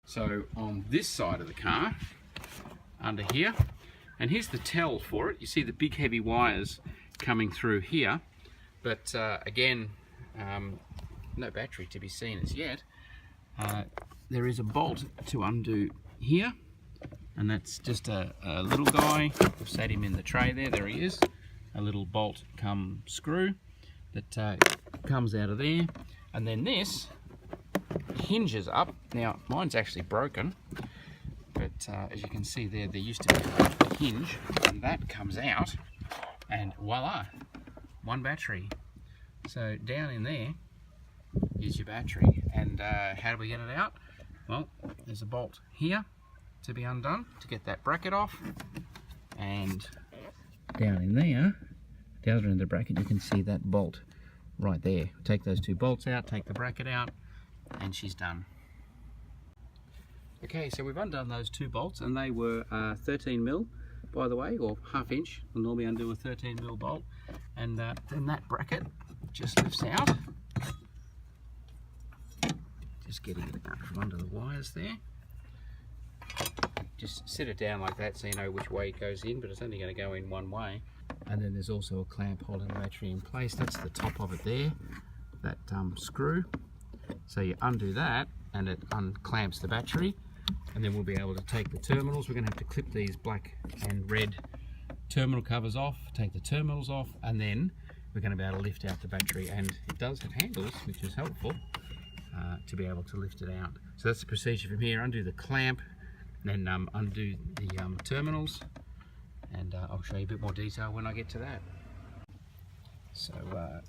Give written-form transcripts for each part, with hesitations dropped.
So on this side of the car, under here, and here's the tell for it. You see the big heavy wires coming through here, but again, no battery to be seen as yet. There is a bolt to undo here, and that's just a little guy. I've sat him in the tray there. There he is. A little bolt come screw that comes out of there, and then this hinges up. Now mine's actually broken, but as you can see there used to be a hinge, and that comes out, and voila, one battery. So down in there is your battery. And how do we get it out? Well, there's a bolt here to be undone to get that bracket off, and down in there, the other end of the bracket, you can see that bolt right there. Take those two bolts out, take the bracket out, and she's done. Okay, so we've undone those two bolts, and they were 13mm, by the way, or ½ inch. We'll normally undo a 13mm bolt, and then that bracket just lifts out. Just getting it out from under the wires there. Just sit it down like that so you know which way it goes in, but it's only going to go in one way. And then there's also a clamp holding the battery in place. That's the top of it there, that screw. So you undo that and it unclamps the battery, and then we'll be able to take the terminals. We're going to have to clip these black and red terminal covers off, take the terminals off, and then we're going to be able to lift out the battery. And it does have handles, which is helpful to be able to lift it out. So that's the procedure from here. Undo the clamp, then undo the terminals, and I'll show you a bit more detail when I get to that. So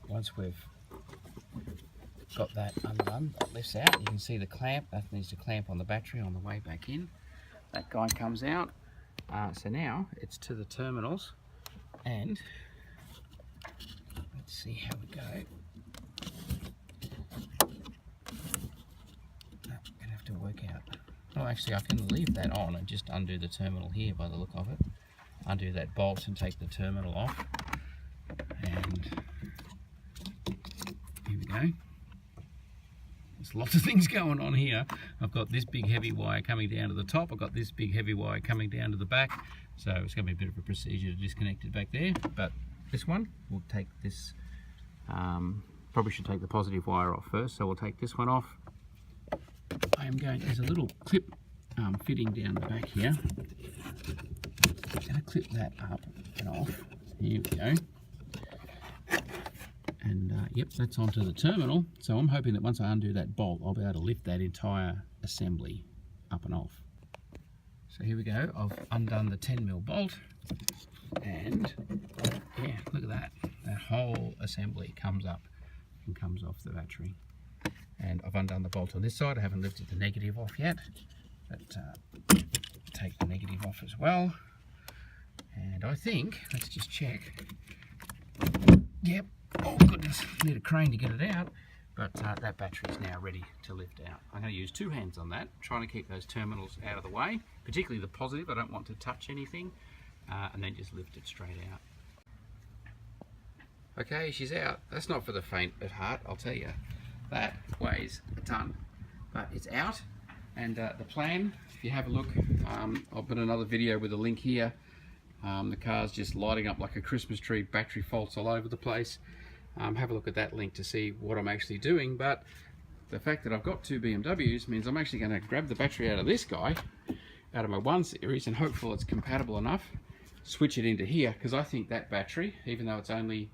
once we've got that undone, that lifts out, you can see the clamp. That needs to clamp on the battery on the way back in. That guy comes out. So now it's to the terminals, and let's see how we go. I'm gonna have to work out. Oh, actually, I can leave that on and just undo the terminal here by the look of it. Undo that bolt and take the terminal off. And here we go. There's lots of things going on here. I've got this big heavy wire coming down to the top. I've got this big heavy wire coming down to the back. So it's going to be a bit of a procedure to disconnect it back there. But this one, we'll take this, probably should take the positive wire off first. So we'll take this one off. There's a little clip fitting down the back here. I'm going to clip that up and off. Here we go. And yep, that's onto the terminal. So I'm hoping that once I undo that bolt, I'll be able to lift that entire assembly up and off. So here we go. I've undone the 10mm bolt, and yeah, look at that. That whole assembly comes up and comes off the battery. And I've undone the bolt on this side. I haven't lifted the negative off yet, but take the negative off as well. And I think, let's just check. Yep, oh goodness, need a crane to get it out, but that battery is now ready to lift out. I'm going to use two hands on that, trying to keep those terminals out of the way, particularly the positive. I don't want to touch anything, and then just lift it straight out. Okay, she's out. That's not for the faint of heart, I'll tell you. That weighs a ton, but it's out. And the plan, if you have a look, I'll put another video with a link here. The car's just lighting up like a Christmas tree, battery faults all over the place. Have a look at that link to see what I'm actually doing. But the fact that I've got two BMWs means I'm actually going to grab the battery out of this guy, out of my 1 Series, and hopefully it's compatible enough, switch it into here, because I think that battery, even though it's only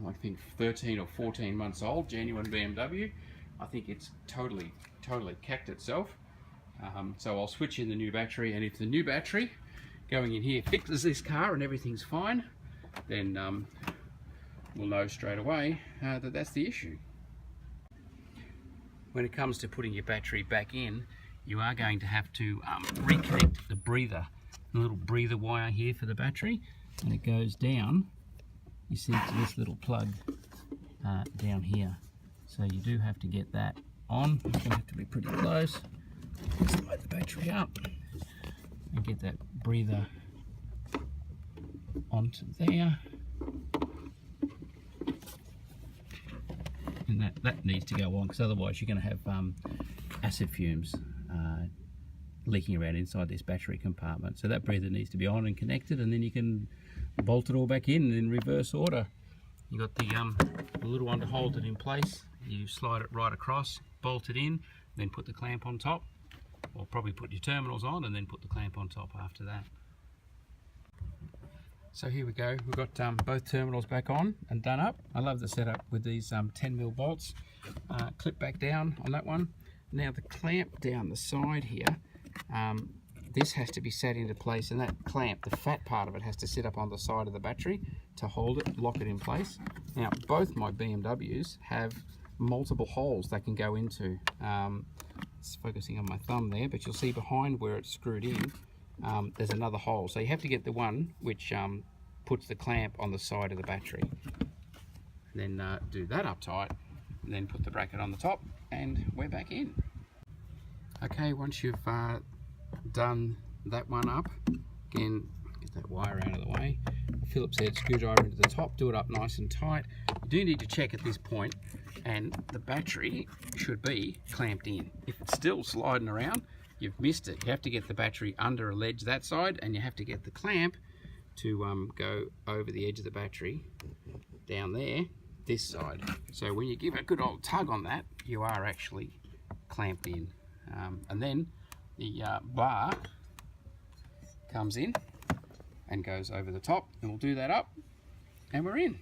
I think 13 or 14 months old, genuine BMW, I think it's totally cacked itself. So I'll switch in the new battery, and if the new battery going in here fixes this car and everything's fine, then we'll know straight away that that's the issue. When it comes to putting your battery back in, you are going to have to reconnect the breather, the little breather wire here for the battery, and it goes down. You see to this little plug down here. So you do have to get that on. It's going to have to be pretty close. Just light the battery up and get that breather onto there. And that needs to go on, because otherwise you're going to have acid fumes leaking around inside this battery compartment. So that breather needs to be on and connected, and then you can bolt it all back in reverse order. You got the little one to hold it in place. You slide it right across, bolt it in, then put the clamp on top, or probably put your terminals on and then put the clamp on top after that. So here we go, we've got both terminals back on and done up. I love the setup with these 10mm bolts. Clip back down on that one. Now the clamp down the side here, this has to be set into place, and that clamp, the fat part of it, has to sit up on the side of the battery to hold it, lock it in place. Now both my BMWs have multiple holes they can go into. It's focusing on my thumb there, but you'll see behind where it's screwed in, there's another hole. So you have to get the one which puts the clamp on the side of the battery. Then do that up tight, and then put the bracket on the top, and we're back in. Okay, once you've done that one up, again, get that wire out of the way, a Phillips head screwdriver into the top, do it up nice and tight. You do need to check at this point, and the battery should be clamped in. If it's still sliding around, you've missed it. You have to get the battery under a ledge that side, and you have to get the clamp to go over the edge of the battery down there, this side. So when you give a good old tug on that, you are actually clamped in. And then the bar comes in and goes over the top, and we'll do that up, and we're in.